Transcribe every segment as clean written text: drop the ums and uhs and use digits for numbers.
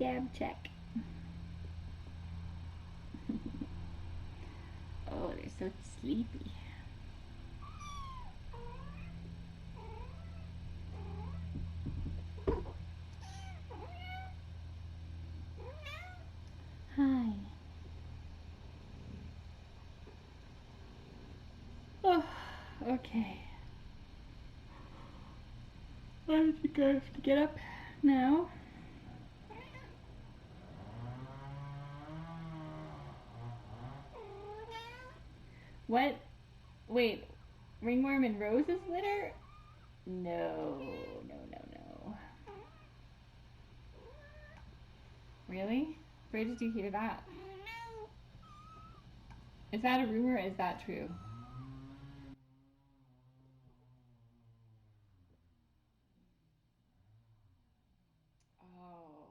scab check. Oh, they're so sleepy. Hi. Oh, okay. I think I have to get up now. What? Wait, ringworm and roses litter? No, no, no, no. Really? Where did you hear that? Is that a rumor or is that true? Oh,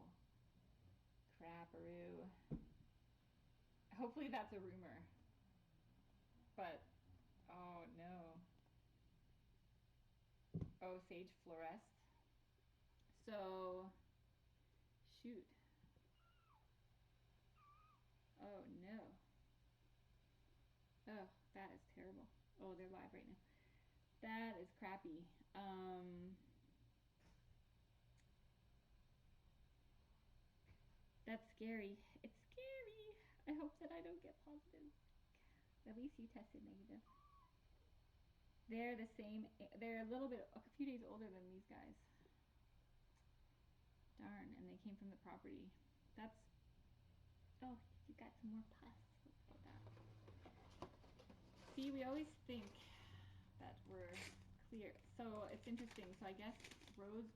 crapperoo. Hopefully that's a rumor. But, oh no. Oh, sage fluoresce. So, shoot. Oh no. Oh, that is terrible. Oh, they're live right now. That is crappy. That's scary. It's scary. I hope that I don't get positive. At least you tested negative. They're the same. They're a few days older than these guys. Darn, and they came from the property. That's. Oh, you got some more pus. Let's put that. See, we always think that we're clear. So it's interesting. So I guess Rose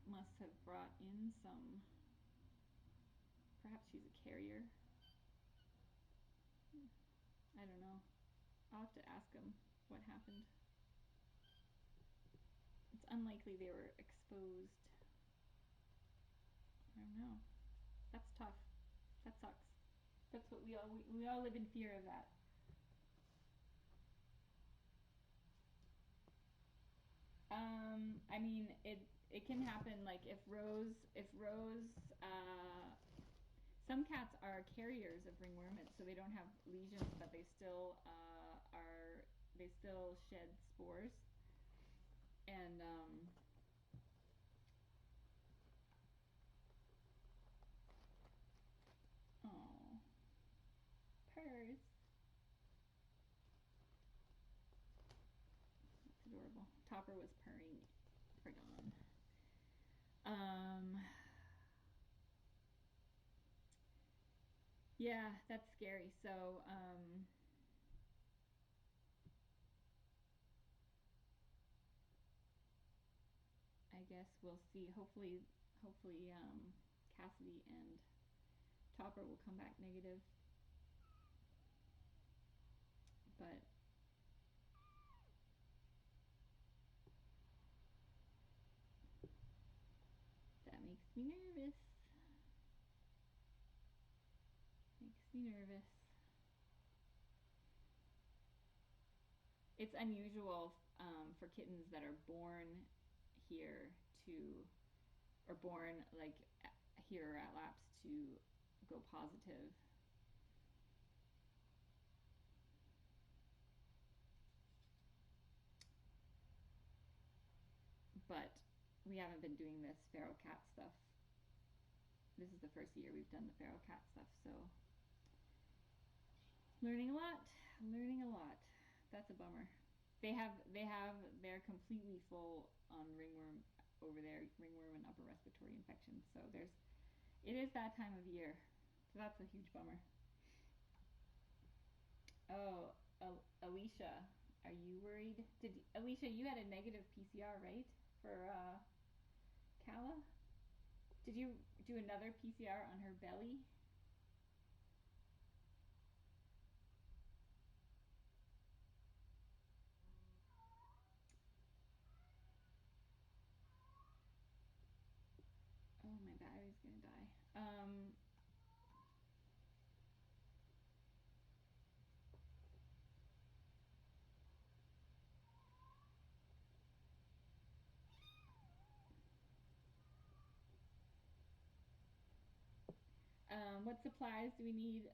must have brought in some. Perhaps she's a carrier. I don't know. I'll have to ask them what happened. It's unlikely they were exposed. I don't know. That's tough. That sucks. That's what we all live in fear of that. I mean, it can happen. Like if Rose, some cats are carriers of ringworm, so they don't have lesions, but they still they still shed spores, and oh, purrs. That's adorable. Topper was purring for Dawn. Um, yeah, that's scary. So, I guess we'll see. Hopefully, Cassidy and Topper will come back negative. But that makes me nervous. Makes me nervous. It's unusual for kittens that are born here to, or born like here at Laps to go positive. But we haven't been doing this feral cat stuff. This is the first year we've done the feral cat stuff, so learning a lot. Learning a lot. That's a bummer. They're completely full on ringworm over there, ringworm and upper respiratory infections. So it is that time of year. So that's a huge bummer. Oh, Alicia, are you worried? Alicia, you had a negative PCR, right? For Kala? Did you do another PCR on her belly? Oh, my battery's gonna die. What supplies do we need?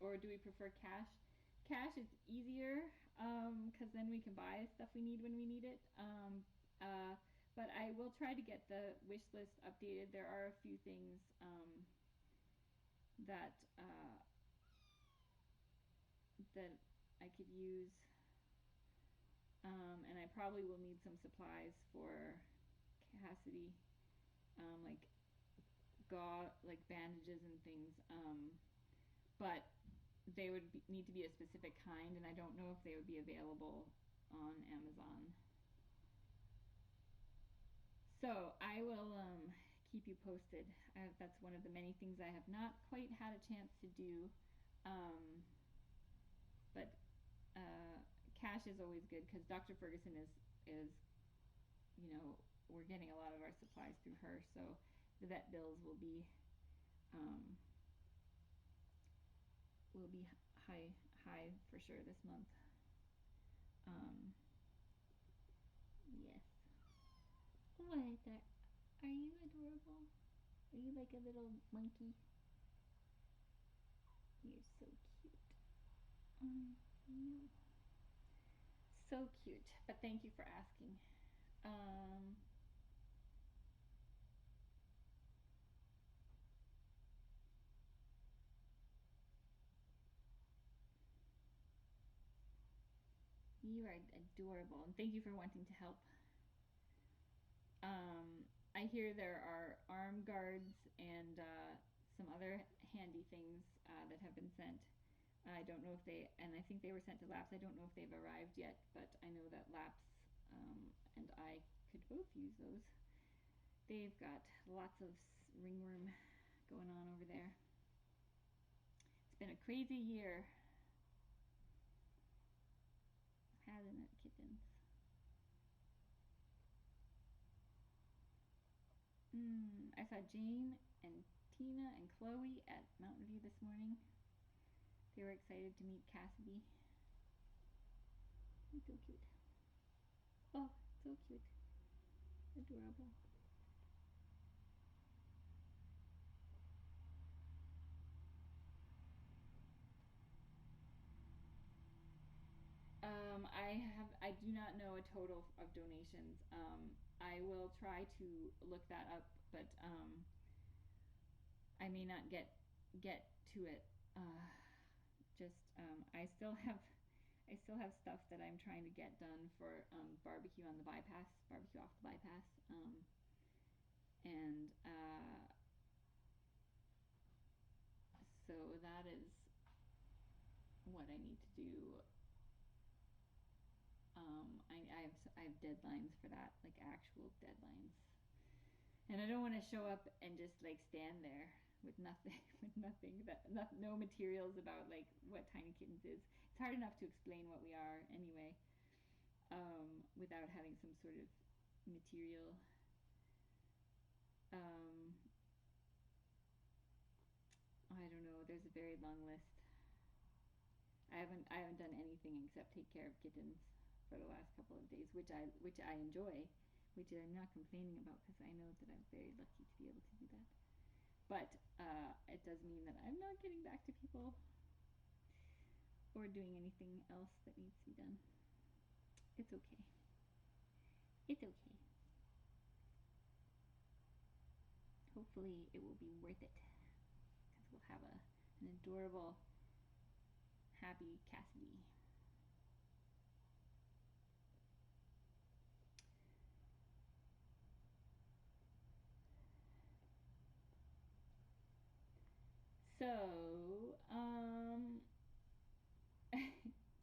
Or do we prefer cash? Cash is easier because then we can buy stuff we need when we need it. But I will try to get the wish list updated. There are a few things that that I could use, and I probably will need some supplies for Cassidy, like like bandages and things. But they would need to be a specific kind, and I don't know if they would be available on Amazon. So I will keep you posted. That's one of the many things I have not quite had a chance to do. But cash is always good because Dr. Ferguson is, you know, we're getting a lot of our supplies through her, so the vet bills will be high for sure this month. Yes. What? Are you adorable? Are you like a little monkey? You're so cute. No. So cute. But thank you for asking. You are adorable, and thank you for wanting to help. I hear there are arm guards and some other handy things that have been sent. I don't know if they, and I think they were sent to Laps. I don't know if they've arrived yet, but I know that Laps and I could both use those. They've got lots of ringworm going on over there. It's been a crazy year, hasn't it, kittens? I saw Jane and Tina and Chloe at Mountain View this morning. They were excited to meet Cassidy. He's so cute. Oh, so cute. Adorable. I do not know a total of donations. I will try to look that up, but I may not get to it. Just I still have stuff that I'm trying to get done for barbecue on the bypass, barbecue off the bypass, and so that is what I need to do. I have deadlines for that, like actual deadlines, and I don't want to show up and just like stand there with nothing, no materials about like what Tiny Kittens is. It's hard enough to explain what we are anyway, without having some sort of material. I don't know. There's a very long list. I haven't done anything except take care of kittens for the last couple of days, which I enjoy, which I'm not complaining about because I know that I'm very lucky to be able to do that. But it does mean that I'm not getting back to people or doing anything else that needs to be done. It's okay. It's okay. Hopefully it will be worth it because we'll have an adorable, happy Cassidy. So,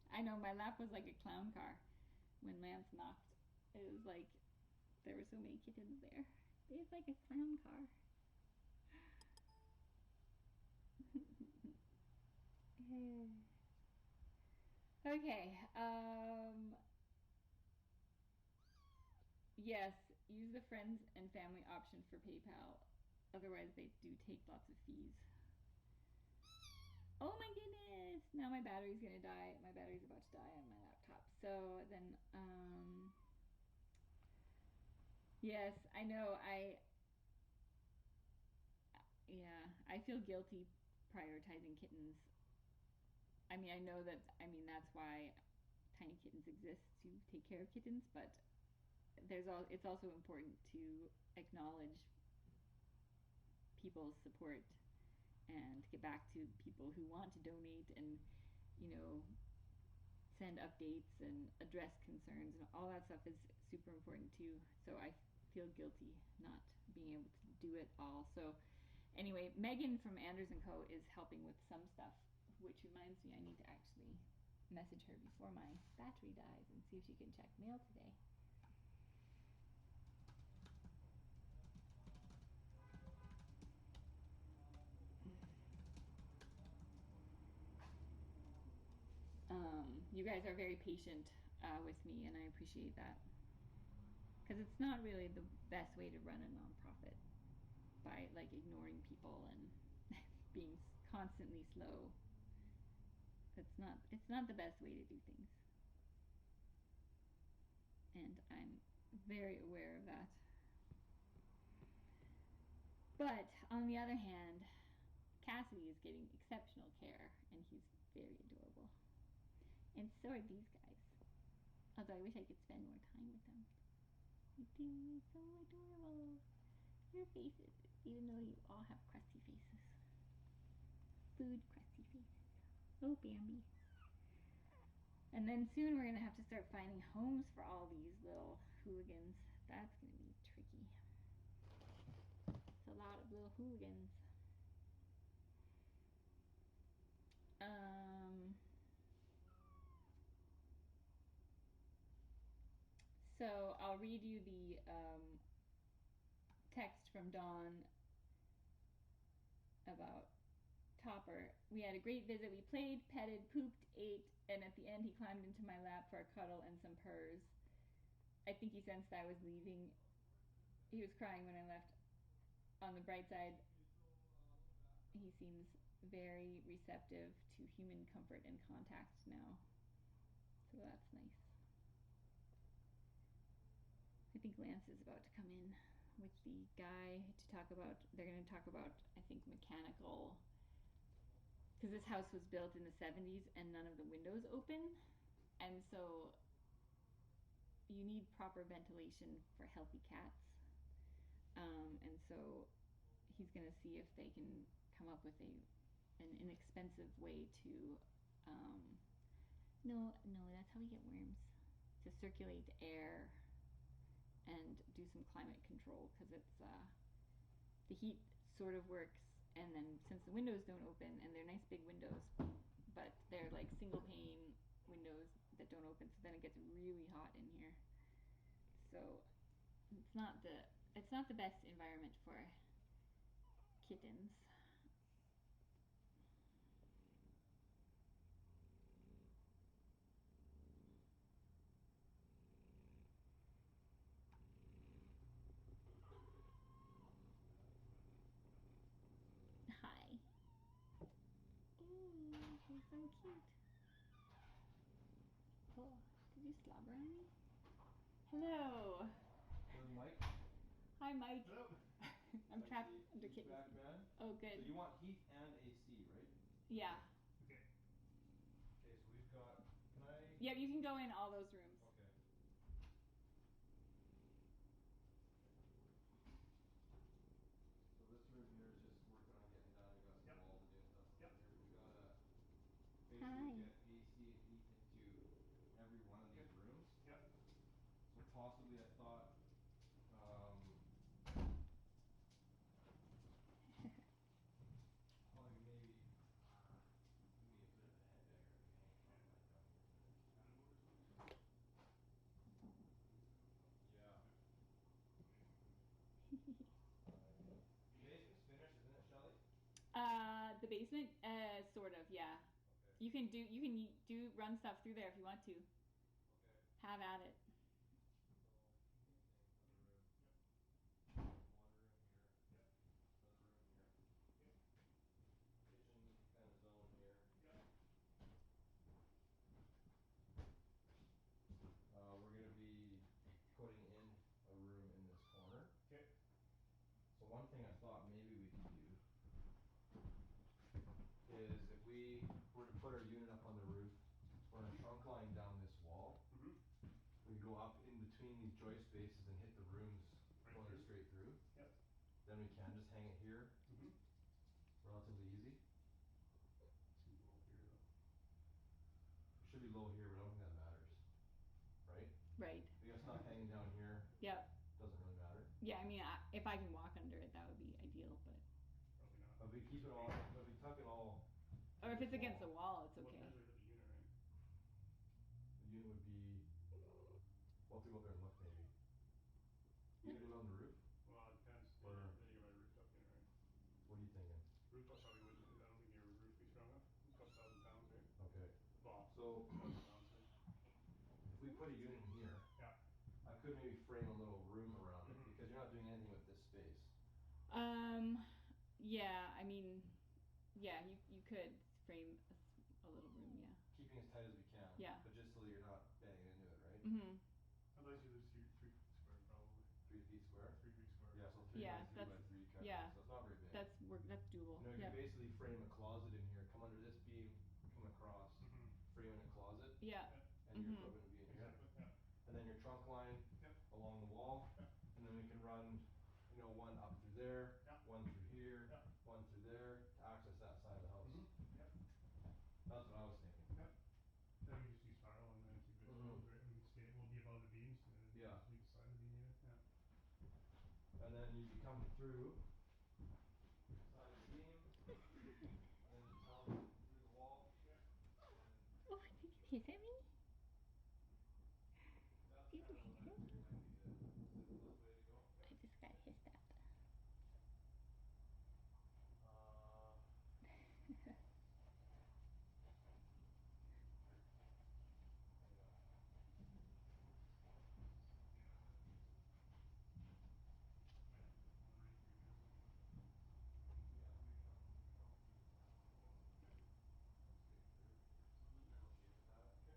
I know my lap was like a clown car when Lance knocked. It was like there were so many kittens there. It's like a clown car. Okay. Yes, use the friends and family option for PayPal. Otherwise, they do take lots of fees. Oh my goodness! Now my battery's gonna die. My battery's about to die on my laptop. So then, yes, I know. Yeah, I feel guilty prioritizing kittens. I mean, I know that, I mean, that's why Tiny Kittens exists, to take care of kittens, but it's also important to acknowledge people's support and get back to people who want to donate and, you know, send updates and address concerns, and all that stuff is super important too. So I feel guilty not being able to do it all. So anyway, Megan from Anders & Co. is helping with some stuff, which reminds me I need to actually message her before my battery dies and see if she can check mail today. You guys are very patient with me, and I appreciate that. Because it's not really the best way to run a nonprofit, by like ignoring people and being constantly slow. It's not the best way to do things. And I'm very aware of that. But on the other hand, Cassidy is getting exceptional care, and he's very adorable. And so are these guys. Although I wish I could spend more time with them. You do, so adorable. Your faces, even though you all have crusty faces. Food crusty faces. Oh, Bambi. And then soon we're going to have to start finding homes for all these little hooligans. That's going to be tricky. It's a lot of little hooligans. So I'll read you the text from Dawn about Topper. We had a great visit. We played, petted, pooped, ate, and at the end he climbed into my lap for a cuddle and some purrs. I think he sensed I was leaving. He was crying when I left. On the bright side, he seems very receptive to human comfort and contact now. So that's nice. I think Lance is about to come in with the guy to talk about, they're going to talk about, I think, mechanical, because this house was built in the 70s and none of the windows open, and so you need proper ventilation for healthy cats. And so he's going to see if they can come up with an inexpensive way to, no, that's how we get worms, to circulate air and do some climate control, because it's the heat sort of works, and then since the windows don't open, and they're nice big windows, but they're like single pane windows that don't open, so then it gets really hot in here. So it's not the best environment for kittens. Hi. Ooh, you're so cute. Oh, did you slobber on me? Hello. Where's Mike? Hi, Mike. Hello. I'm Mike's trapped the under kittens. HVAC man. Oh, good. So you want heat and AC, right? Yeah. Okay. Okay, so we've got. Can I? Yep, you can go in all those rooms. Okay. So this room here is just working on getting done. We got some Yep. walls to do and stuff. So Yep. here we gotta Hi. basically get AC and heat into every one of Okay. these rooms. Yep. So possibly I thought, probably maybe a bit of a headbanger if we hang top like down here for a minute. Yeah. Basement's finished, isn't it, Shelly? The basement, sort of, yeah. Okay. You can do run stuff through there if you want to. Okay. Have at it. So same thing, another room. Yep. One room here. Yep. Another room here. Okay. Kitchen kind of zone here. Yep. We're gonna be putting in a room in this corner. Okay. So one thing I thought maybe we could do is if we were to put our unit up on the roof, run a trunk line down this wall, Mhm. we go up in between these joist spaces and hit the rooms Right going through? straight through. Yep. Then we can just hang it here, Mhm. relatively easy. Seems a little here though. It should be low here, but I don't think that matters. Right? Right. I guess not hanging down here Yep. doesn't really matter. Yeah, I mean, if I can walk under it, that would be ideal, but. Probably not. But if we keep it all, but if we tuck it all to Or if this it's against the wall, wall, it's What okay. measure of the unit, right? the unit would be, we'll have to go up there and look maybe. You gonna do it on the roof? Well, it depends. Or Then you gotta buy a rooftop unit, right? what are you thinking? Rooftop probably wouldn't, I don't think your roof would be strong enough. It's a couple thousand pounds, right? Okay. Well, So 1,000 pounds, sorry. if we put a unit in here, Yeah. I could maybe frame a little room around it, Mhm. because you're not doing anything with this space. Yeah, I mean, yeah, you could frame a little room, yeah. Keeping as tight as we can. Yeah. But just so that you're not banging into it, right? Mhm. Otherwise you lose 3 feet square probably. 3 feet square? 3 feet square. Yeah, so 3 Yeah, by 3 by 3 kind of yeah, thing, so it's not very big. that's doable, You know, you yep. could basically frame a closet in here, come under this beam, come across, Mhm. frame in a closet, Yeah. Yeah. and your Mhm. equipment would be in here. Exactly, yeah. And then your trunk line Yep. along the wall, Yep. and then we can run, you know, one up through there, Yep. one through here, Yep. one through there, to access that side of the house. Mhm. Yep. That's what I was thinking. Yep. Then we just use spiral and then keep it Mhm. exposed, right? And we'll be above the beams and then Yeah. we can slide the beam unit, yeah. And then you'd be coming through side of the beam, and then you teleport through the wall, Yep. and Oh, did you hiss at me? that's Did kinda you what I hiss? figure might be the simplest way to go. Yep. I just got hissed at. Uh hang on. Yeah, might have to put one right through here somewhere. Yeah, so we come through the center of the wall. Okay. Come straight through. Mhm. You're okay with that? Okay.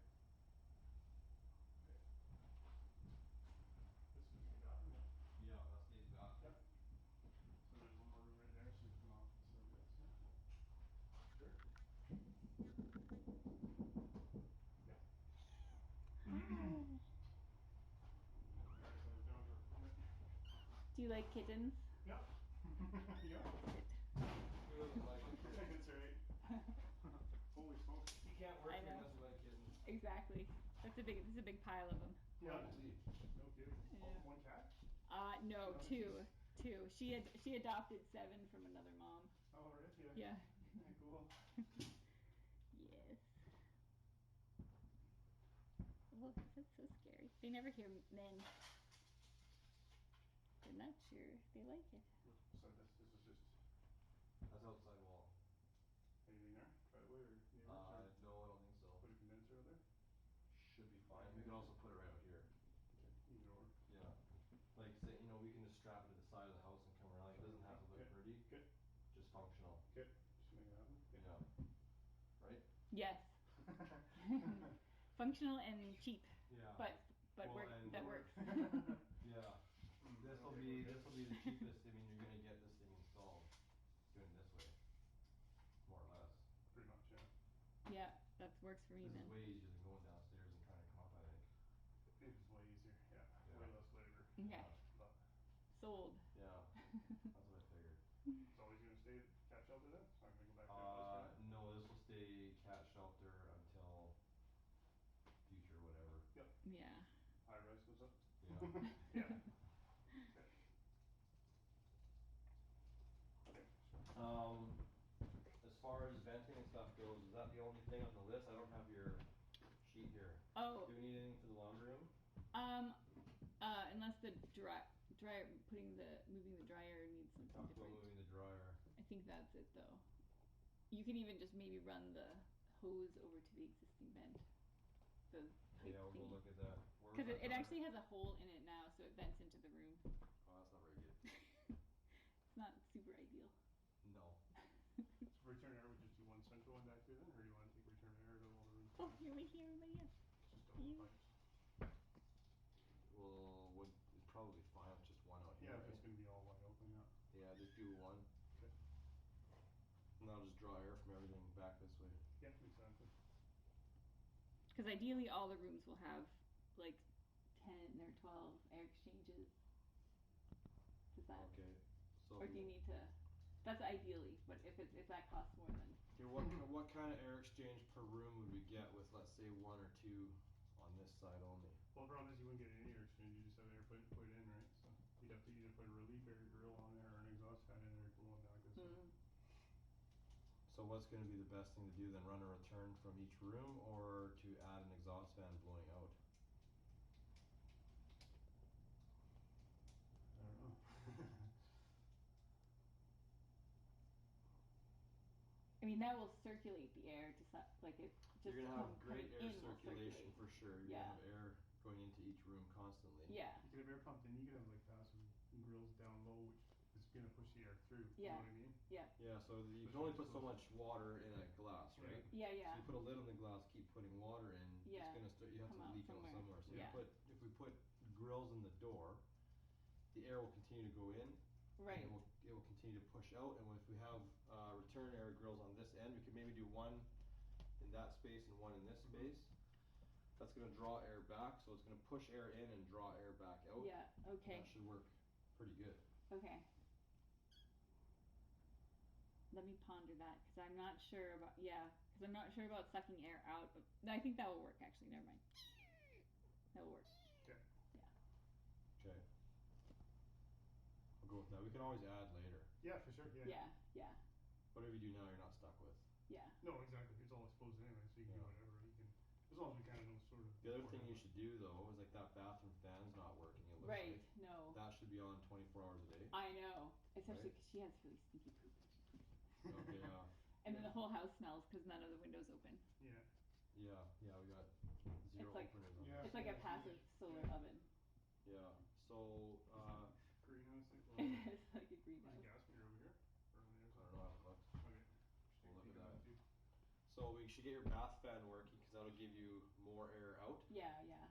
Okay. This is the bathroom, yeah? Yeah, that stays bathroom. Yep. So there's one more room right there, so you come off instead of this, yeah? Sure. Yep. Hi. Alright, so there's downward movement. Do you like kittens? Yep. Yep. Who doesn't like a kitten? That's right. Holy smokes. You can't work I here know. unless you like kittens. Exactly. That's a big pile of them. Yeah. Holy. No kidding. Yeah. Oh, one cat? No, No, two. just- Two. She adopted 7 from another mom. Oh, right, yeah. Yeah. Yeah, cool. Yes. Oh, that's so scary. They never hear men. They're not sure they like it. So this is just That's outside wall. anything there? Driveway or neighbors or No, I don't think so. put a condenser out there? Should be fine. We could also put it right out here. Okay, either or. Yeah. Like say, you know, we can just strap it to the side of the house and come around. It doesn't have to look Okay. pretty. Okay. Just functional. Okay, just make it happen. Okay. Yeah. Right? Yes. Functional and cheap. Yeah. But Well, work and that work. works. Yeah. This'll be the cheapest. I mean, you're gonna get this thing installed doing it this way. More or less. Pretty much, yeah. Yeah, that works for me This then. is way easier than going downstairs and trying to come up, I think. It is way easier, yeah. Yeah. Way less labor. Okay. But Sold. Yeah. That's what I figured. it's always gonna stay cat shelter then? It's not gonna go back to that place, right? No, this will stay cat shelter until future whatever. Yep. Yeah. High rise goes up? Yeah. Yeah. Okay. Okay, sure. As far as venting and stuff goes, is that the only thing on the list? I don't have your sheet here. Oh. Do we need anything for the laundry room? Unless the dryer moving the dryer needs We something talked about different. moving the dryer. I think that's it though. You can even just maybe run the hose over to the existing vent. The pipe Yeah, we'll go thingy. look at that. Where was Cause that it dryer? actually has a hole in it now, so it vents into the room. Oh, that's not very good. It's not super ideal. No. So return air, we just do one central one back there then, or do you wanna take return air to all the rooms? Oh, you're waking everybody up. Just double the You. pipes. Well, it's probably fine with just one out here, Yeah, if right? it's gonna be all wide open, yeah. Yeah, just do one. Okay. And that'll just draw air from everything back this way. Yeah, exactly. Because ideally, all the rooms will have like 10 or 12 air exchanges. Does that? Okay. So. Or do you need to? That's ideally, but if that costs more than. Okay, what kind of air exchange per room would we get with, let's say, 1 or 2 on this side only? Well, the problem is you wouldn't get any air exchange. You just have air put in, right? So you'd have to either put a relief air grill on there or an exhaust fan in there going back this way. So what's going to be the best thing to do then? Run a return from each room, or to add an exhaust fan blowing out? I don't know. I mean, that will circulate the air to like it just. You're gonna have great air in circulation for sure. You're Yeah. gonna have air going into each room constantly. Yeah. You could have air pumped in. You could have like passive grills down low, which is gonna push the air through. Yeah. You know what I mean? Yeah. Yeah. So you But can only you're put so much water in a glass, Yeah. right? Yeah. Yeah. So you put a lid on the glass, keep putting water in. Yeah. It's gonna start. You have Come to out leak out somewhere. So Yeah. if we put grills in the door, the air will continue to go in. Right. And it will continue to push out. And if we have return air grills on this end, we could maybe do 1 in that space and 1 in this space. That's gonna draw air back, so it's gonna push air in and draw air back out. Yeah. Okay. That should work pretty good. Okay. Let me ponder that because I'm not sure about because I'm not sure about sucking air out. I think that will work actually. Never mind. That will work. Okay. Yeah. Okay. I'll go with that. We can always add later. Yeah, for sure. Yeah. Yeah. Yeah. Whatever you do now, you're not stuck with. Yeah. No, exactly. It's all exposed anyway, so you can do Yeah. whatever. You can, as long as we kind of know sort of. The other thing you should do though is like that bathroom fan's not working. It looks Right. like. No. That should be on 24 hours a day. I know, especially Right? because she has really stinky poop. Okay. Yeah. And then the whole house smells because none of the windows open. Yeah. Yeah. Yeah. We got 0 It's like- openers on Yeah. this. It's like a Yeah. passive solar Yeah. oven. Yeah. So. Greenhouse thing. It's like a There's a greenhouse. gas meter over here. Or on the other I side. don't know how it looks. Okay. We'll look Take at it out that. too. So we should get your bath fan working because that'll give you more air out. Yeah. Yeah.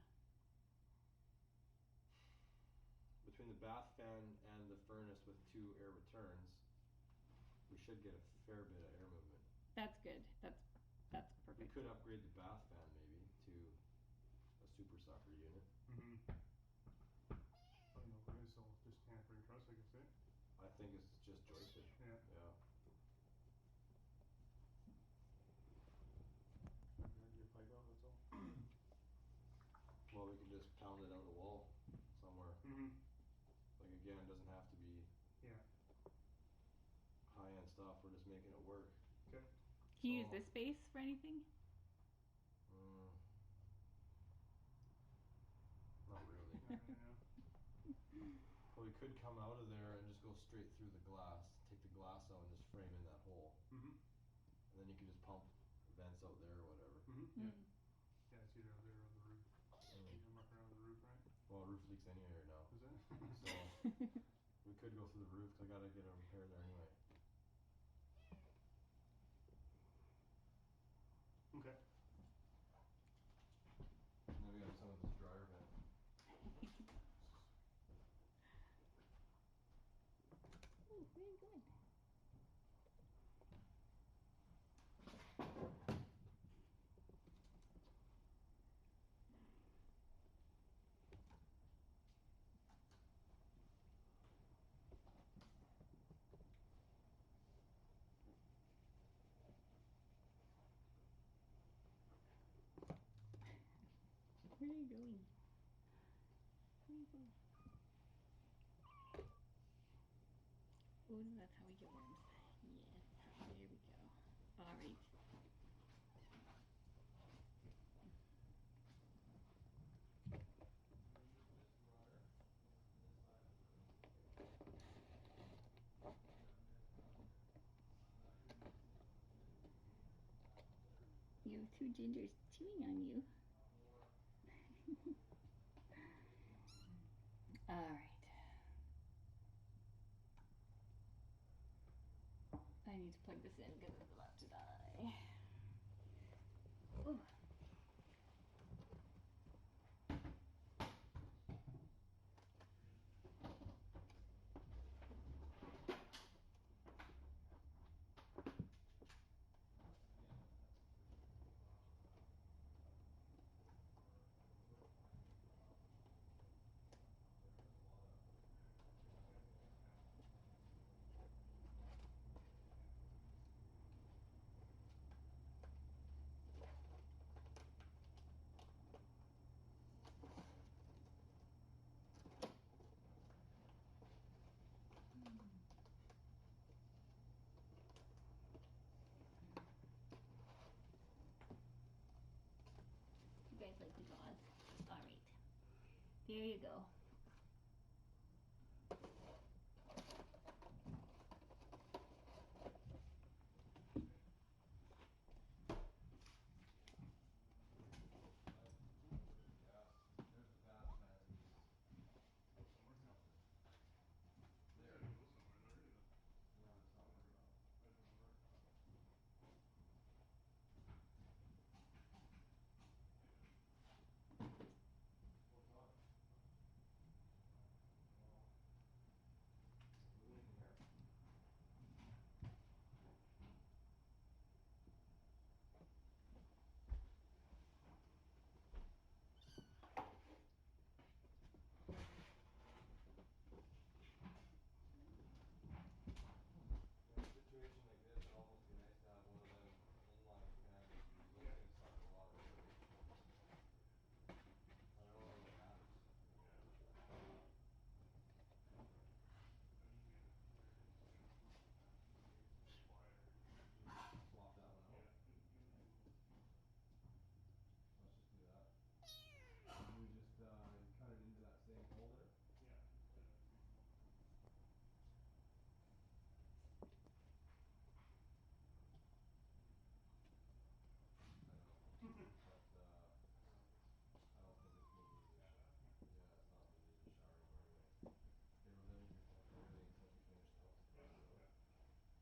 Between the bath fan and the furnace with 2 air returns, we should get a fair bit of air movement. That's good. That's We perfect. could upgrade the bath fan maybe to a super sucker unit. Mm-hmm. I don't know if it is, so just hamper and truss, I guess, eh? I think it's just joisted. Yeah. Yeah. Your pipe out, that's all. Well, we can just pound it out of the wall somewhere. Mm-hmm. Like again, it doesn't have to be Yeah. high-end stuff. We're just making it work. Okay. Can you use So- this space for anything? Not really. Yeah. But we could come out of there and just go straight through the glass, take the glass out and just frame in that hole. Mm-hmm. And then you can just pump vents out there or whatever. Mm-hmm. Mm. Yeah, it's either out there or on the roof. You're mucking around the roof, right? Well, roof leaks anyway right now. Is it? So we could go through the roof 'cause I gotta get a repair there anyway. Okay. And then we got some of this dryer vent. Ooh, where are you going? Where are you going? Where are you going? Ooh, that's how we get worms. Yes, there we go. All right. You have 2 gingers chewing on you. All right. I need to plug this in because it's about to die. Ooh. There you go. There's the bath fan that needs Go somewhere. something. It's There. gotta go somewhere though, really though. Yeah, but it's not working. That doesn't work. Oh, it's on. No. Is there anything there? In a situation like this, it'd almost be nice to have one of them inline fans because those Yeah. things suck a lot of air, eh? I don't know if it matters. Yeah. I think we have, they're just gonna keep the fan to make it so it's quieter. Just swap that one out. Yeah, and those two, so. Let's just do that. And we just cut it into that same hole there.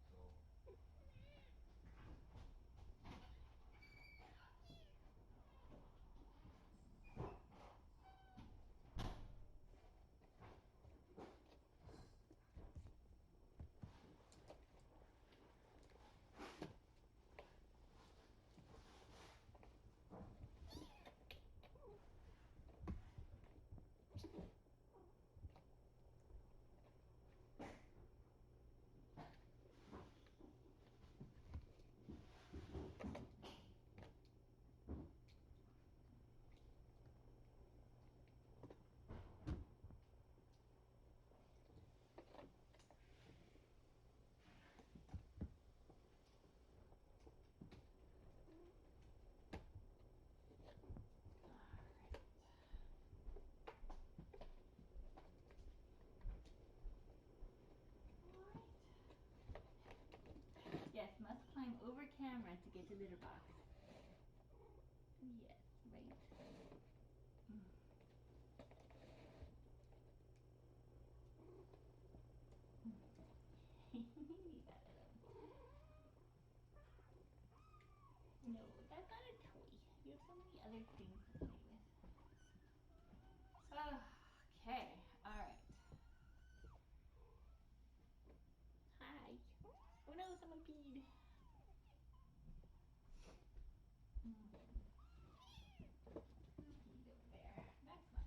Yeah, just to that same hole. I know. But I don't think so. I don't think it's gonna need That bad? No. yeah, it's not gonna need a shower anymore anyway. Okay. Okay, well then everything essentially finished now. Yeah, Really. yeah. So Yes, must climb over camera to get to litter box. Yes, right. Leave that alone. No, that's not a toy. You have so many other things to play with. Okay, alright. Hi. Oh no, someone peed. Who peed over there? That's not good.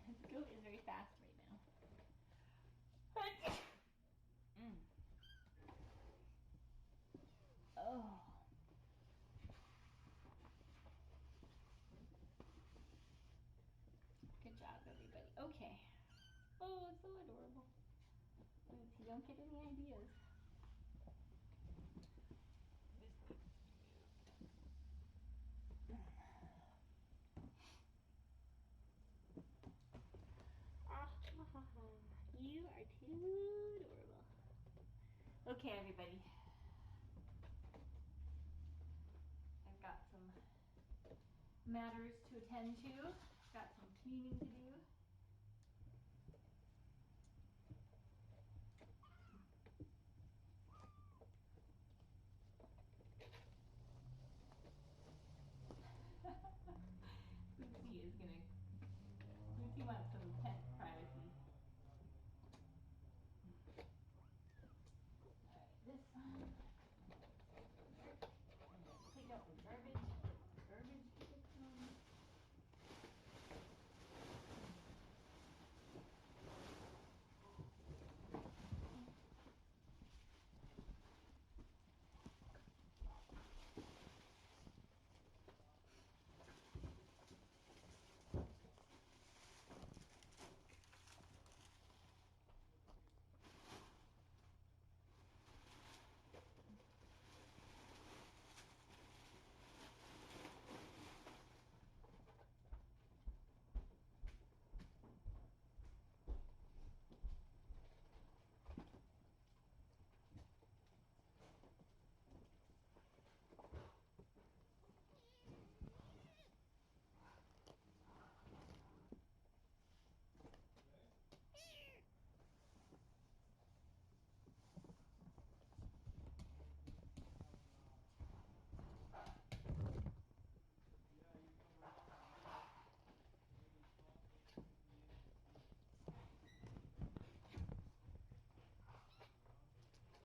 This goat is very fast right now. Oh. Good job, everybody. Okay. Oh, it's so adorable. You don't get any ideas. This needs to be moved. You are too adorable. Okay, everybody. I've got some matters to attend to. Got some cleaning to do.